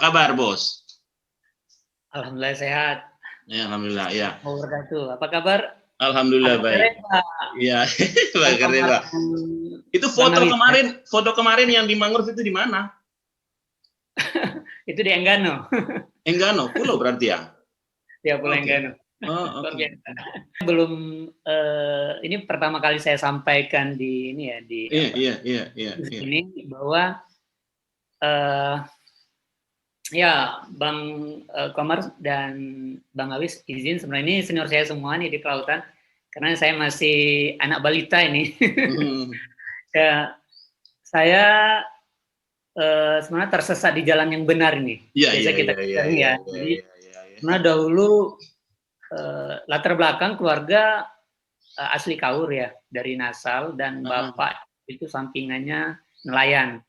kabar, Bos? Alhamdulillah sehat. Ya, alhamdulillah, ya. Apa kabar? Alhamdulillah Apa baik. Iya, Pak Pak. Itu foto kemarin yang di mangrove itu di mana? Itu di Enggano. Enggano, pulau berarti ya? Ya, Pulau Enggano. Oh, oke. Belum ini pertama kali saya sampaikan di ini ya di ini bahwa ya Bang Komar dan Bang Awis izin, sebenarnya ini senior saya semua nih di kelautan karena saya masih anak balita ini. Ya, saya sebenarnya tersesat di jalan yang benar ini. Biasa kita bilang ya. Jadi sebenarnya dahulu latar belakang keluarga asli Kaur ya, dari Nasal, dan bapak itu sampingannya nelayan.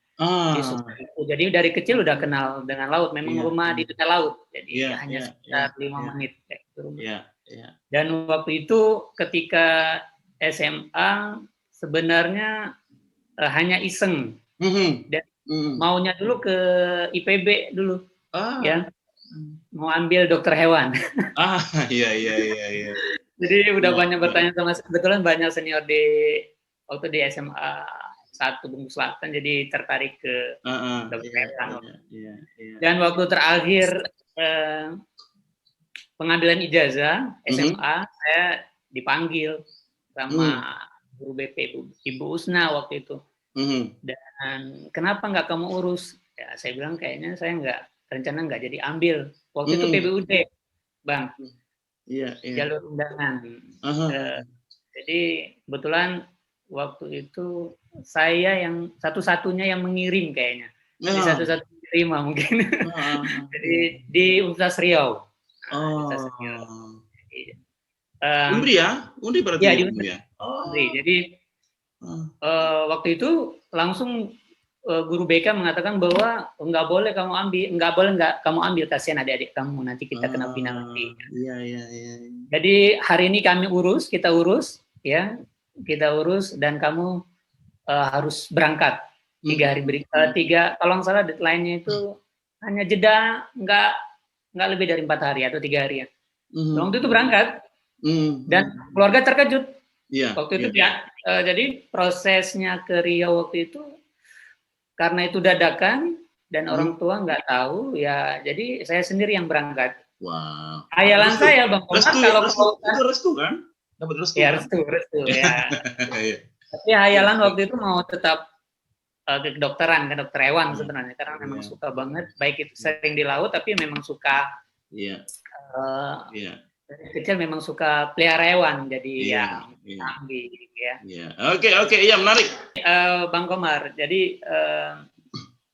Jadi dari kecil udah kenal dengan laut. Memang rumah di dekat laut, jadi hanya sekitar 5 menit. Dan waktu itu ketika SMA sebenarnya hanya iseng. Dan maunya dulu ke IPB dulu, ya, mau ambil dokter hewan. Iya. Jadi udah banyak bertanya sama, kebetulan banyak senior waktu di SMA 1 Bengkulu Selatan, jadi tertarik ke dokter hewan. Dan waktu terakhir pengambilan ijazah SMA, saya dipanggil sama guru BP Ibu Usna waktu itu. Dan kenapa nggak kamu urus? Ya, saya bilang kayaknya saya rencana nggak jadi ambil. Waktu itu PBUD, Bang. Jalur undangan. Jadi kebetulan waktu itu saya yang satu-satunya yang mengirim kayaknya. Jadi satu-satunya terima mungkin. Jadi di Universitas Riau. Undri ya? Undri berarti ya? Undri. Jadi waktu itu langsung guru BK mengatakan bahwa nggak boleh kamu ambil, kasihan adik-adik kamu, nanti kita kena penalti. Iya. Jadi hari ini kita urus dan kamu harus berangkat 3 hari kalau nggak salah deadline-nya itu hanya jeda nggak lebih dari 4 hari atau 3 hari ya. Waktu itu berangkat dan keluarga terkejut. Waktu itu jadi prosesnya ke Riau waktu itu karena itu dadakan dan orang tua nggak tahu ya, jadi saya sendiri yang berangkat. Wow. Hayalan saya, Bang Komar, kalau itu restu kan? Dapat restu. Ya, restu ya. Tapi hayalan waktu itu mau tetap ke kedokteran, ke dokter hewan sebenarnya, karena memang suka banget, baik itu sering di laut tapi memang suka. Dari kecil memang suka pelihara hewan, jadi ambil ya. Oke, iya menarik. Bang Komar, jadi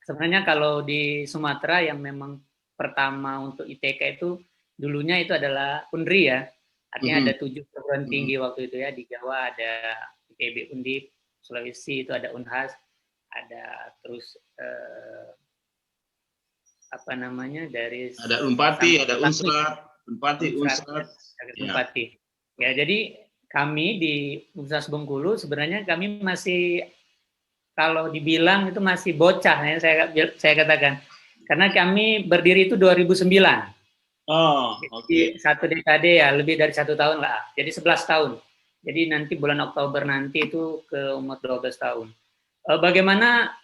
sebenarnya kalau di Sumatera yang memang pertama untuk ITK itu dulunya itu adalah Undri ya, artinya ada 7 perguruan tinggi waktu itu ya. Di Jawa ada IPB Undip, Sulawesi itu ada Unhas, ada terus dari ada Unpati, ada Unsrat. Unpati. Ya, jadi kami di Universitas Bengkulu sebenarnya kami masih, kalau dibilang itu masih bocah ya, saya katakan, karena kami berdiri itu 2009. Jadi 1 dekade ya, lebih dari 1 tahun lah, jadi 11 tahun. Jadi nanti bulan Oktober nanti itu ke umur 12 tahun. Bagaimana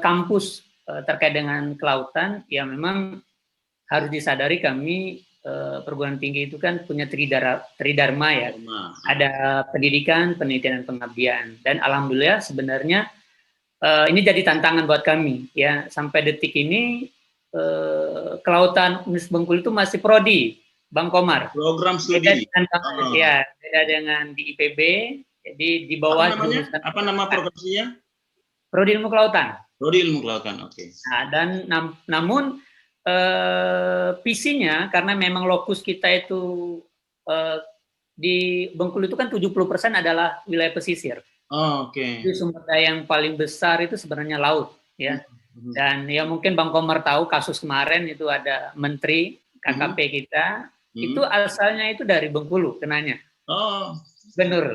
kampus terkait dengan kelautan, ya memang harus disadari kami perguruan tinggi itu kan punya tridharma ya. Ada pendidikan, penelitian, dan pengabdian. Dan alhamdulillah sebenarnya ini jadi tantangan buat kami ya. Sampai detik ini kelautan Universitas Bengkulu itu masih prodi, Bang Komar. Program studi. Beda dengan di IPB. Jadi di bawah apa nama programnya? Prodi Ilmu Kelautan. Prodi Ilmu Kelautan, oke. Nah, dan namun visinya, karena memang lokus kita itu di Bengkulu itu kan 70% adalah wilayah pesisir. Jadi sumber daya yang paling besar itu sebenarnya laut ya. Dan ya mungkin Bang Komar tahu kasus kemarin itu ada menteri KKP kita itu asalnya itu dari Bengkulu kenanya.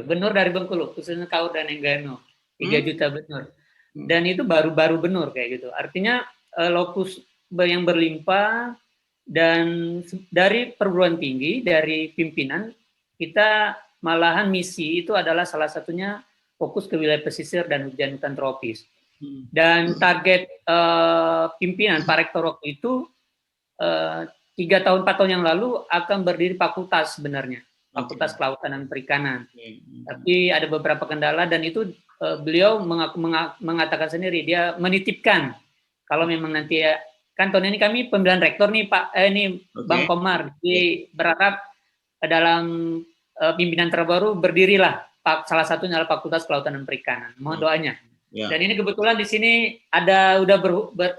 Benur dari Bengkulu, khususnya Kaur dan Enggano, 3 juta benur. Dan itu baru benur kayak gitu. Artinya lokus yang berlimpah, dan dari perguruan tinggi, dari pimpinan, kita malahan misi itu adalah salah satunya fokus ke wilayah pesisir dan hutan tropis. Dan target pimpinan Pak Rektor waktu itu 3 tahun 4 tahun yang lalu akan berdiri fakultas sebenarnya, Fakultas Kelautan dan Perikanan. Tapi ada beberapa kendala dan itu beliau mengatakan sendiri, dia menitipkan kalau memang nanti ya, kan tahun ini kami pemilihan rektor nih Pak, Bang Komar, jadi berharap dalam pimpinan terbaru berdirilah salah satunya adalah Fakultas Kelautan dan Perikanan. Mohon doanya. Dan ini kebetulan di sini ada udah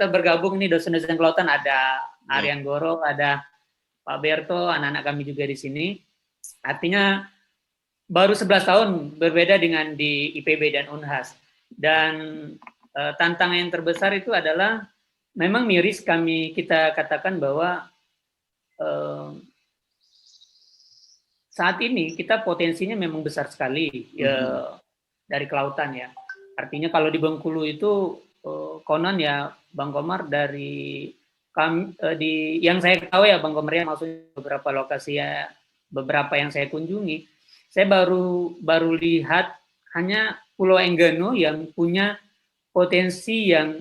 bergabung nih dosen-dosen kelautan, ada Aryan Goro, ada Pak Berto, anak-anak kami juga di sini. Artinya baru 11 tahun berbeda dengan di IPB dan Unhas. Dan tantangan yang terbesar itu adalah memang miris kita katakan bahwa saat ini kita potensinya memang besar sekali dari kelautan ya. Artinya kalau di Bengkulu itu konon ya Bang Komar, dari yang saya tahu ya Bang Komar ya, maksudnya beberapa lokasi ya, beberapa yang saya kunjungi, saya baru lihat hanya Pulau Enggano yang punya potensi yang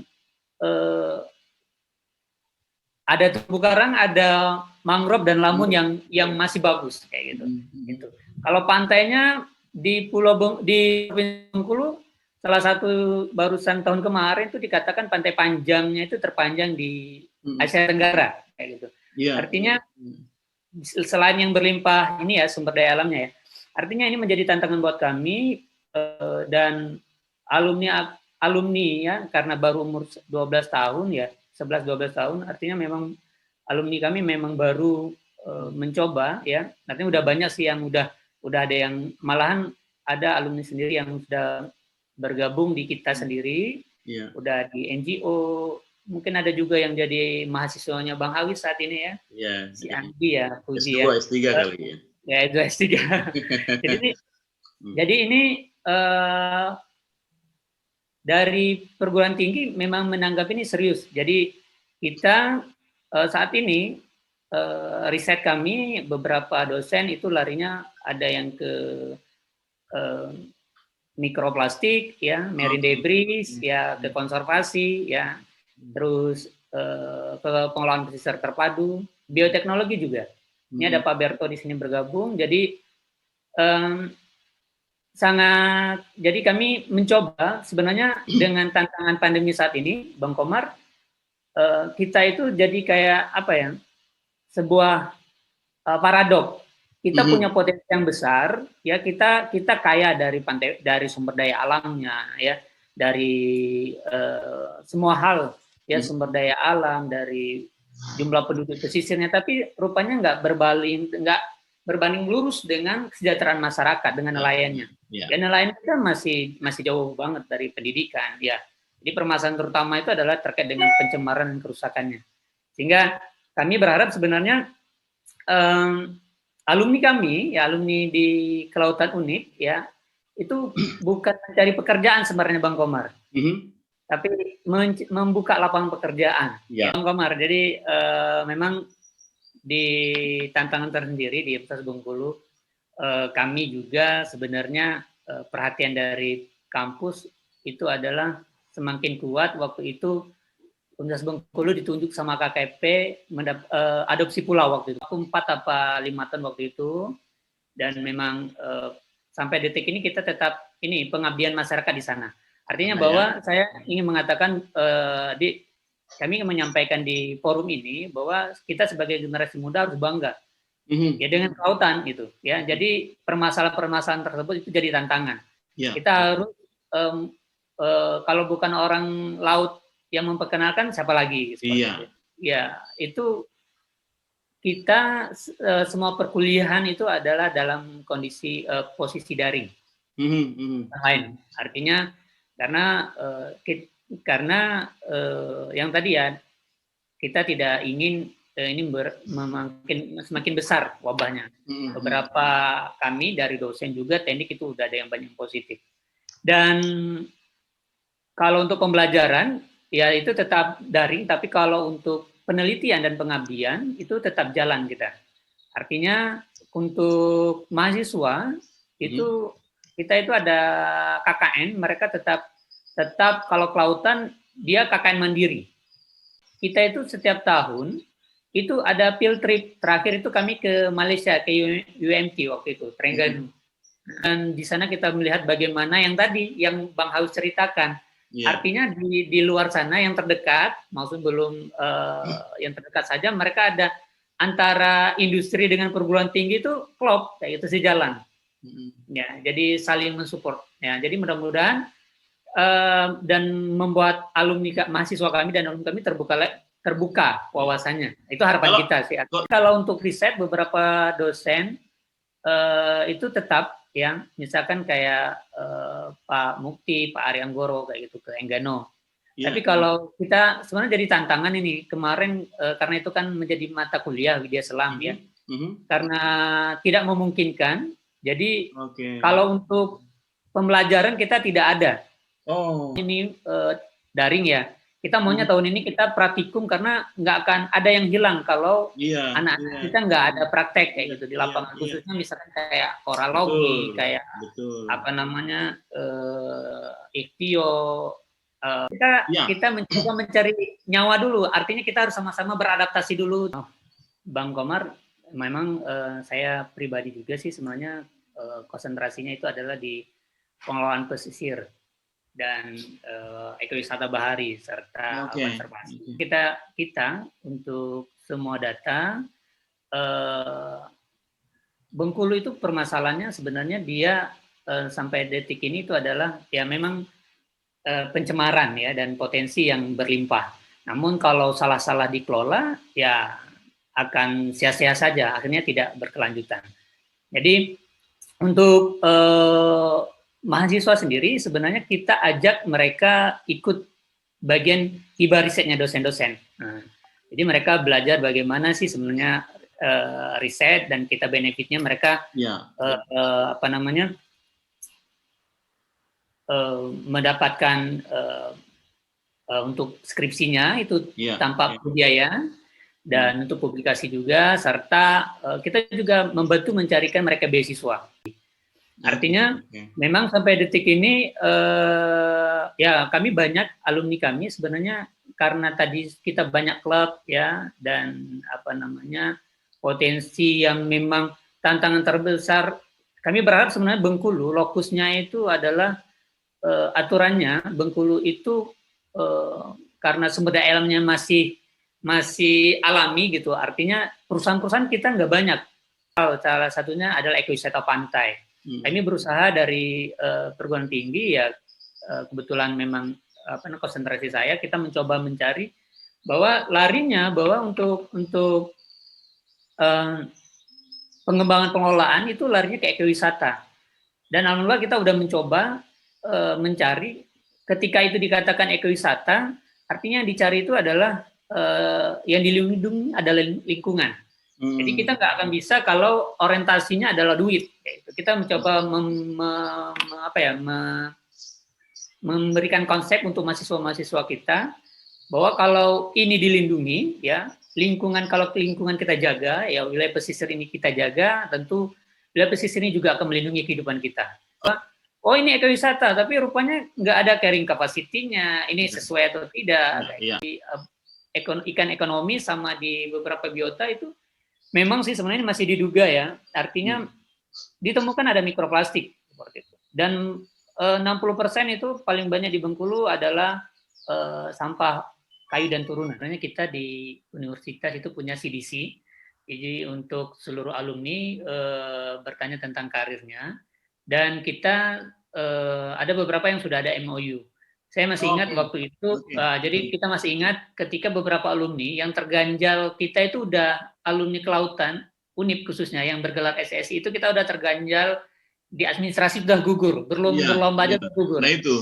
ada terumbu karang, ada mangrove dan lamun yang masih bagus kayak gitu. Gitu. Kalau pantainya di di Bengkulu, salah satu barusan tahun kemarin itu dikatakan pantai panjangnya itu terpanjang di Asia Tenggara kayak gitu. Artinya selain yang berlimpah ini ya sumber daya alamnya ya, artinya ini menjadi tantangan buat kami dan alumni ya, karena baru umur 12 tahun ya, 11-12 tahun, artinya memang alumni kami memang baru mencoba ya. Artinya udah banyak sih yang udah ada yang malahan ada alumni sendiri yang sudah bergabung di kita sendiri, udah di NGO, mungkin ada juga yang jadi mahasiswanya Bang Hawi saat ini ya, si Andi ya, Puji S2, S3 kali ya. Ya itu S3. Jadi ini dari perguruan tinggi memang menanggap ini serius. Jadi kita saat ini riset kami beberapa dosen itu larinya ada yang ke mikroplastik ya, marine debris ya, ke konservasi ya, terus ke pengelolaan pesisir terpadu, bioteknologi juga. Ini ada Pak Berto di sini bergabung. Jadi jadi kami mencoba sebenarnya dengan tantangan pandemi saat ini, Bang Komar, kita itu jadi kayak apa ya, sebuah paradok. Kita punya potensi yang besar, ya kita kaya dari dari sumber daya alamnya, ya dari semua hal, ya sumber daya alam, dari jumlah penduduk pesisirnya, tapi rupanya nggak berbanding lurus dengan kesejahteraan masyarakat, dengan nelayannya. Dan nelayan kita masih jauh banget dari pendidikan, ya. Jadi permasalahan terutama itu adalah terkait dengan pencemaran dan kerusakannya. Sehingga kami berharap sebenarnya alumni kami, ya alumni di Kelautan Unip, ya itu bukan mencari pekerjaan sebenarnya Bang Komar, tapi membuka lapangan pekerjaan, Bang Komar. Jadi memang di tantangan tersendiri di Universitas Bengkulu, kami juga sebenarnya perhatian dari kampus itu adalah semakin kuat. Waktu itu Universitas Bengkulu ditunjuk sama KKP adopsi pulau waktu itu. 4 apa 5 tahun waktu itu. Dan memang sampai detik ini kita tetap ini pengabdian masyarakat di sana. Artinya bahwa saya ingin mengatakan kami ingin menyampaikan di forum ini bahwa kita sebagai generasi muda harus bangga ya dengan kelautan itu ya. Jadi permasalahan-permasalahan tersebut itu jadi tantangan. Kita harus kalau bukan orang laut yang memperkenalkan, siapa lagi? Ya, itu kita semua perkuliahan itu adalah dalam kondisi posisi daring. Lain. Artinya karena yang tadi ya, kita tidak ingin ini semakin besar wabahnya. Beberapa kami dari dosen juga teknik itu udah ada yang banyak positif. Dan kalau untuk pembelajaran ya itu tetap daring, tapi kalau untuk penelitian dan pengabdian itu tetap jalan kita. Artinya untuk mahasiswa itu kita itu ada KKN, mereka tetap kalau kelautan dia KKN mandiri. Kita itu setiap tahun itu ada field trip, terakhir itu kami ke Malaysia, ke UMT waktu itu, Terengganu. Dan di sana kita melihat bagaimana yang tadi yang Bang Haus ceritakan. Artinya di luar sana yang terdekat, maksud belum yang terdekat saja, mereka ada antara industri dengan perguruan tinggi itu klop, kayak itu sejalan. Ya, jadi saling mensupport. Ya, jadi mudah-mudahan dan membuat alumni mahasiswa kami dan alumni kami terbuka wawasannya. Itu harapan kita sih. Kalau untuk riset beberapa dosen itu tetap ya, misalkan kayak Pak Mukti, Pak Ari Anggoro kayak gitu ke Enggano. Tapi kalau kita sebenarnya jadi tantangan ini kemarin karena itu kan menjadi mata kuliah Widya Selam ya. Karena tidak memungkinkan. Jadi kalau untuk pembelajaran kita tidak ada. Ini daring ya. Kita maunya tahun ini kita praktikum karena nggak akan ada yang hilang kalau anak-anak kita nggak ada praktek kayak gitu di lapangan, khususnya misalkan kayak koralogi, kayak apa namanya iktio. Kita mencoba mencari nyawa dulu. Artinya kita harus sama-sama beradaptasi dulu. Bang Komar, memang saya pribadi juga sih sebenarnya konsentrasinya itu adalah di pengelolaan pesisir dan ekowisata bahari serta konservasi. Kita untuk semua data Bengkulu itu permasalahannya sebenarnya dia sampai detik ini itu adalah ya memang pencemaran ya dan potensi yang berlimpah. Namun kalau salah-salah dikelola ya akan sia-sia saja, akhirnya tidak berkelanjutan. Jadi untuk mahasiswa sendiri sebenarnya kita ajak mereka ikut bagian hibah risetnya dosen-dosen. Nah, jadi mereka belajar bagaimana sih sebenarnya riset dan kita benefitnya mereka apa namanya mendapatkan untuk skripsinya itu tanpa biaya dan untuk publikasi juga serta kita juga membantu mencarikan mereka beasiswa. Artinya memang sampai detik ini ya kami banyak alumni kami sebenarnya karena tadi kita banyak klub ya dan apa namanya potensi yang memang tantangan terbesar. Kami berharap sebenarnya Bengkulu lokusnya itu adalah aturannya Bengkulu itu karena sumber daya alamnya masih alami gitu. Artinya perusahaan-perusahaan kita nggak banyak. Salah satunya adalah ekowisata pantai. Kami berusaha dari perguruan tinggi ya kebetulan memang konsentrasi saya kita mencoba mencari bahwa larinya bahwa untuk pengembangan pengelolaan itu larinya ke ekowisata dan alhamdulillah kita udah mencoba mencari ketika itu dikatakan ekowisata artinya yang dicari itu adalah yang dilindungi adalah lingkungan. Jadi kita nggak akan bisa kalau orientasinya adalah duit. Kita mencoba memberikan konsep untuk mahasiswa-mahasiswa kita bahwa kalau ini dilindungi, ya lingkungan kalau lingkungan kita jaga, ya wilayah pesisir ini kita jaga, tentu wilayah pesisir ini juga akan melindungi kehidupan kita. Oh ini ekowisata, tapi rupanya nggak ada carrying capacity-nya, ini sesuai atau tidak. Ikan ekonomi sama di beberapa biota itu memang sih sebenarnya masih diduga ya, artinya ditemukan ada mikroplastik seperti itu. Dan 60% itu paling banyak di Bengkulu adalah sampah kayu dan turunan. Sebenarnya kita di universitas itu punya CDC, jadi untuk seluruh alumni bertanya tentang karirnya, dan kita ada beberapa yang sudah ada MOU. Saya masih ingat waktu itu, jadi kita masih ingat ketika beberapa alumni yang terganjal kita itu udah alumni kelautan, UNIP khususnya yang bergelar SSI itu kita udah terganjal di administrasi sudah gugur, berlomba aja gugur. Nah itu.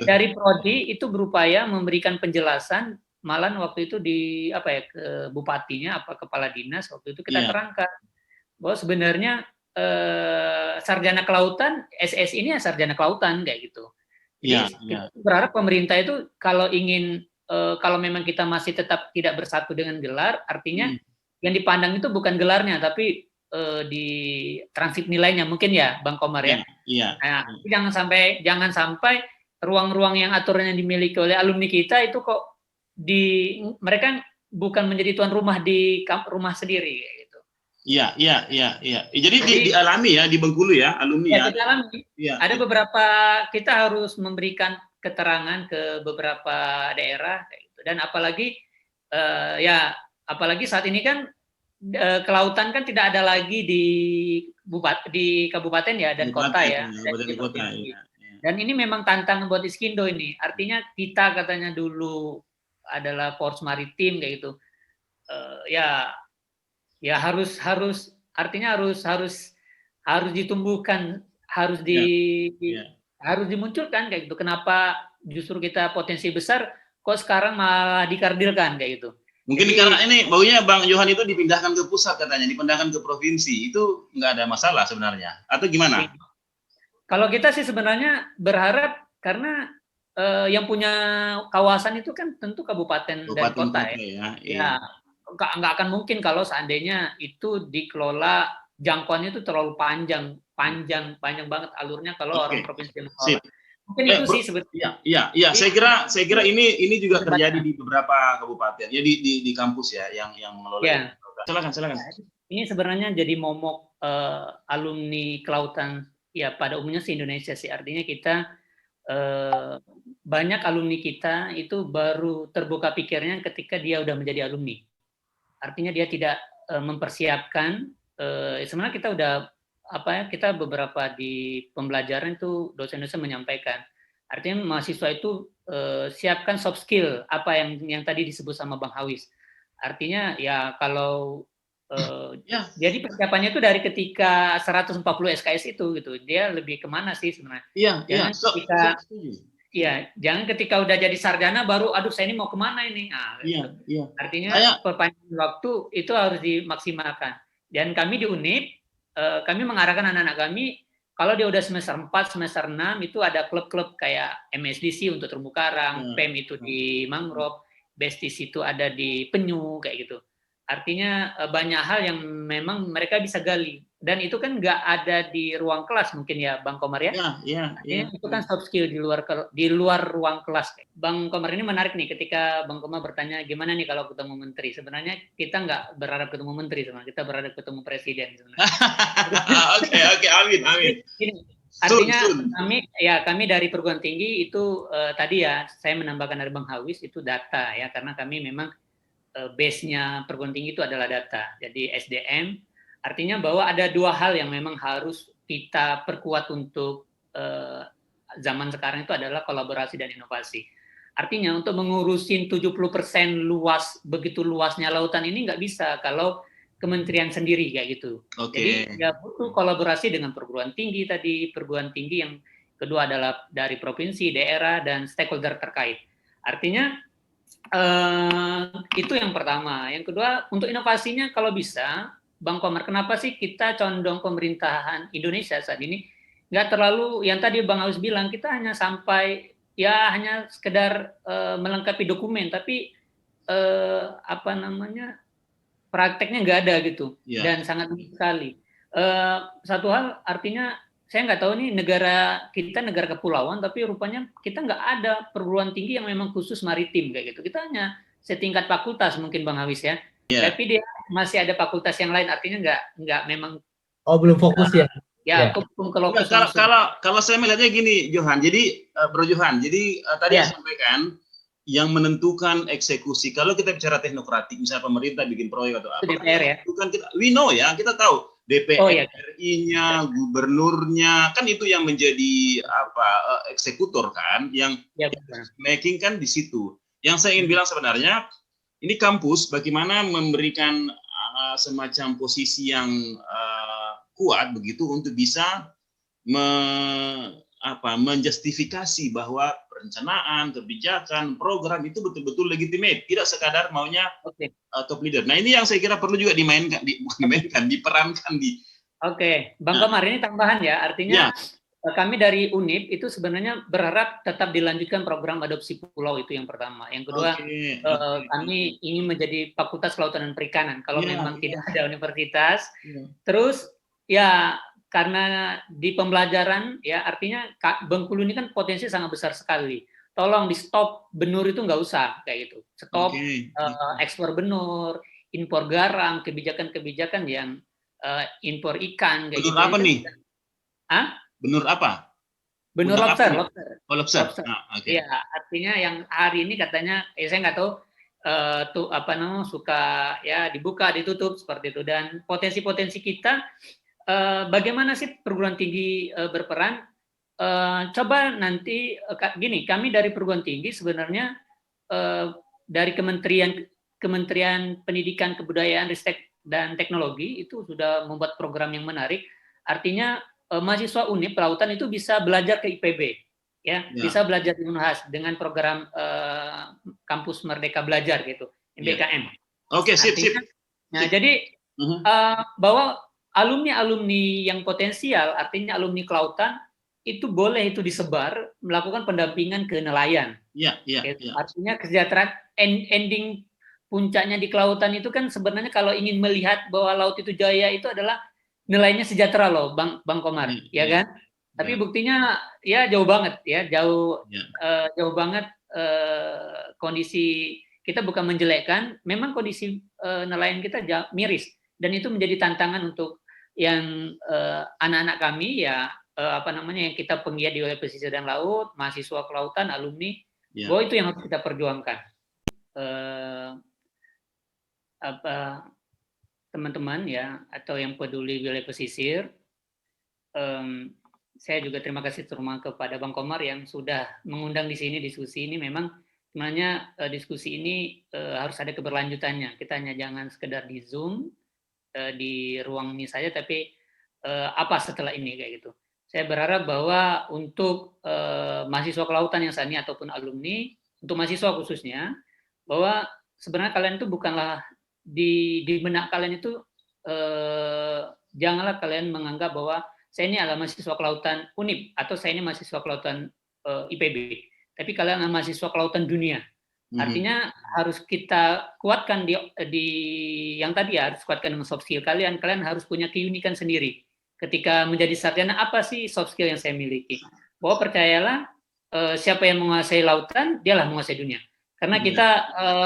Dari prodi itu berupaya memberikan penjelasan, malah waktu itu di ke bupatinya kepala dinas waktu itu kita terangkan bahwa sebenarnya sarjana kelautan SS ini ya sarjana kelautan kayak gitu. Jadi kita berharap pemerintah itu kalau ingin kalau memang kita masih tetap tidak bersatu dengan gelar, artinya yang dipandang itu bukan gelarnya, tapi di transit nilainya mungkin ya, Bang Komar ya. Iya. Nah, jangan sampai ruang-ruang yang aturannya dimiliki oleh alumni kita itu kok mereka bukan menjadi tuan rumah di rumah sendiri gitu. Iya. Jadi dialami ya di Bengkulu ya, alumni ya. Kita alami. Ya. Ada beberapa, kita harus memberikan keterangan ke beberapa daerah kayak gitu. Dan apalagi apalagi saat ini kan kelautan kan tidak ada lagi di kabupaten ya dan kota ya. Dan ini memang tantangan buat Iskindo ini. Artinya kita katanya dulu adalah poros maritim kayak gitu. Artinya harus ditumbuhkan, harus dimunculkan kayak gitu. Kenapa justru kita potensi besar kok sekarang malah dikardilkan kayak gitu. Mungkin karena ini baunya Bang Johan itu dipindahkan ke pusat katanya, dipindahkan ke provinsi, itu nggak ada masalah sebenarnya, atau gimana? Kalau kita sih sebenarnya berharap karena yang punya kawasan itu kan tentu kabupaten dan kota ya. Nggak akan mungkin kalau seandainya itu dikelola jangkauannya itu terlalu panjang banget alurnya kalau orang provinsi yang mengelola. Mungkin itu sih sebetulnya. Iya. Saya kira ini juga terjadi di beberapa kabupaten ya di kampus ya yang mengelola. Ya. Silakan. Ini sebenarnya jadi momok alumni kelautan ya pada umumnya di Indonesia sih. Artinya kita banyak alumni kita itu baru terbuka pikirnya ketika dia udah menjadi alumni. Artinya dia tidak mempersiapkan. Sebenarnya kita udah kita beberapa di pembelajaran itu dosen-dosen menyampaikan. Artinya mahasiswa itu siapkan soft skill apa yang tadi disebut sama Bang Hawis. Artinya ya kalau jadi persiapannya itu dari ketika 140 SKS itu gitu. Dia lebih kemana sih sebenarnya? Jangan ketika udah jadi sarjana baru aduh saya ini mau kemana ini. Nah, Artinya perpanjangan waktu itu harus dimaksimalkan. Dan kami di UNIP kami mengarahkan anak-anak kami kalau dia udah semester 4, semester 6 itu ada klub-klub kayak MSDC untuk terumbu karang, PEM itu di mangrove, BESTIS itu ada di penyu kayak gitu. Artinya banyak hal yang memang mereka bisa gali dan itu kan nggak ada di ruang kelas mungkin ya Bang Komar ya. Itu kan soft skill di luar ruang kelas. Bang Komar ini menarik nih ketika Bang Komar bertanya gimana nih kalau ketemu menteri. Sebenarnya kita nggak berharap ketemu menteri sebenarnya, kita berharap ketemu presiden sebenarnya. Oke, amin. Artinya kami dari perguruan tinggi itu tadi ya saya menambahkan dari Bang Hawis itu data ya karena kami memang base-nya perguruan tinggi itu adalah data. Jadi SDM, artinya bahwa ada dua hal yang memang harus kita perkuat untuk zaman sekarang itu adalah kolaborasi dan inovasi. Artinya untuk mengurusin 70% begitu luasnya lautan ini nggak bisa kalau kementerian sendiri kayak gitu. Jadi ya butuh kolaborasi dengan perguruan tinggi yang kedua adalah dari provinsi, daerah, dan stakeholder terkait. Artinya itu yang pertama. Yang kedua, untuk inovasinya kalau bisa, Bang Komar, kenapa sih kita condong pemerintahan Indonesia saat ini nggak terlalu yang tadi Bang Aus bilang kita hanya hanya sekedar melengkapi dokumen, tapi prakteknya nggak ada gitu dan sangat sedikit sekali. Satu hal artinya saya nggak tahu nih negara kepulauan tapi rupanya kita nggak ada perguruan tinggi yang memang khusus maritim kayak gitu. Kita hanya setingkat fakultas mungkin Bang Hawis ya. Tapi dia masih ada fakultas yang lain artinya nggak memang. Belum fokus ya. Kalau saya melihatnya gini Johan. Jadi Bro Johan. Jadi tadi saya sampaikan yang menentukan eksekusi. Kalau kita bicara teknokratik, misalnya pemerintah bikin proyek atau apa. DPR ya. Bukan kita tahu. DPR RI-nya, gubernurnya, kan itu yang menjadi eksekutor kan, yang making kan di situ. Yang saya ingin bilang sebenarnya, ini kampus bagaimana memberikan semacam posisi yang kuat begitu untuk bisa menjustifikasi bahwa perencanaan, kebijakan, program itu betul-betul legitimate, tidak sekadar maunya top leader. Nah ini yang saya kira perlu juga diperankan di. Bang Komar ini tambahan ya, artinya kami dari UNIP itu sebenarnya berharap tetap dilanjutkan program adopsi pulau, itu yang pertama. Yang kedua, kami ingin menjadi Fakultas Kelautan dan Perikanan kalau memang tidak ada universitas. Terus ya karena di pembelajaran ya, artinya Bengkulu ini kan potensi sangat besar sekali. Tolong di stop benur itu nggak usah kayak gitu. Stop ekspor benur, impor garam, kebijakan-kebijakan yang impor ikan kayak benur gitu. Apa nih? Benur apa? Benur lobster. Oh, lobster. Iya, artinya yang hari ini katanya, saya nggak tahu tuh apa namanya, suka ya dibuka, ditutup seperti itu. Dan potensi-potensi kita, bagaimana sih perguruan tinggi berperan? Coba nanti gini, kami dari perguruan tinggi sebenarnya dari Kementerian Pendidikan, Kebudayaan, Ristek dan Teknologi itu sudah membuat program yang menarik. Artinya mahasiswa UNIP Kelautan itu bisa belajar ke IPB, ya, bisa belajar di Unhas dengan program Kampus Merdeka Belajar gitu, MBKM. Oke, sip. Nah, jadi bahwa alumni yang potensial, artinya alumni kelautan, itu boleh itu disebar, melakukan pendampingan ke nelayan. Artinya kesejahteraan ending puncaknya di kelautan itu kan sebenarnya kalau ingin melihat bahwa laut itu jaya itu adalah nilainya sejahtera loh, Bang Komar, ya kan? Tapi buktinya ya jauh banget ya, jauh banget kondisi kita, bukan menjelekkan, memang kondisi nelayan kita miris, dan itu menjadi tantangan untuk yang anak-anak kami ya, apa namanya, yang kita penggiat di wilayah pesisir dan laut, mahasiswa kelautan, alumni, bahwa itu yang harus kita perjuangkan. Teman-teman ya, atau yang peduli wilayah pesisir, saya juga terima kasih terutama kepada Bang Komar yang sudah mengundang di sini diskusi ini. Memang sebenarnya diskusi ini harus ada keberlanjutannya. Kita hanya jangan sekedar di Zoom, di ruang ini saja, tapi apa setelah ini kayak gitu. Saya berharap bahwa untuk mahasiswa kelautan yang saat ini ataupun alumni, untuk mahasiswa khususnya, bahwa sebenarnya kalian itu bukanlah di benak kalian itu janganlah kalian menganggap bahwa saya ini adalah mahasiswa kelautan UNIP atau saya ini mahasiswa kelautan IPB, tapi kalian adalah mahasiswa kelautan dunia. Artinya harus kita kuatkan di yang tadi ya, harus kuatkan dengan soft skill kalian. Kalian harus punya keunikan sendiri. Ketika menjadi sarjana, apa sih soft skill yang saya miliki? Bahwa percayalah, siapa yang menguasai lautan, dialah menguasai dunia. Karena kita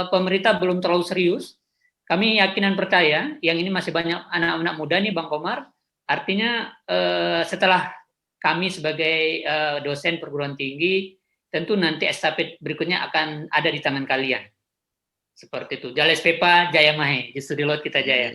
pemerintah belum terlalu serius. Kami yakin dan percaya, yang ini masih banyak anak-anak muda nih Bang Komar, artinya setelah kami sebagai dosen perguruan tinggi, tentu nanti estafet berikutnya akan ada di tangan kalian. Seperti itu. Jales Pepa Jaya Mahe, justru di laut kita jaya.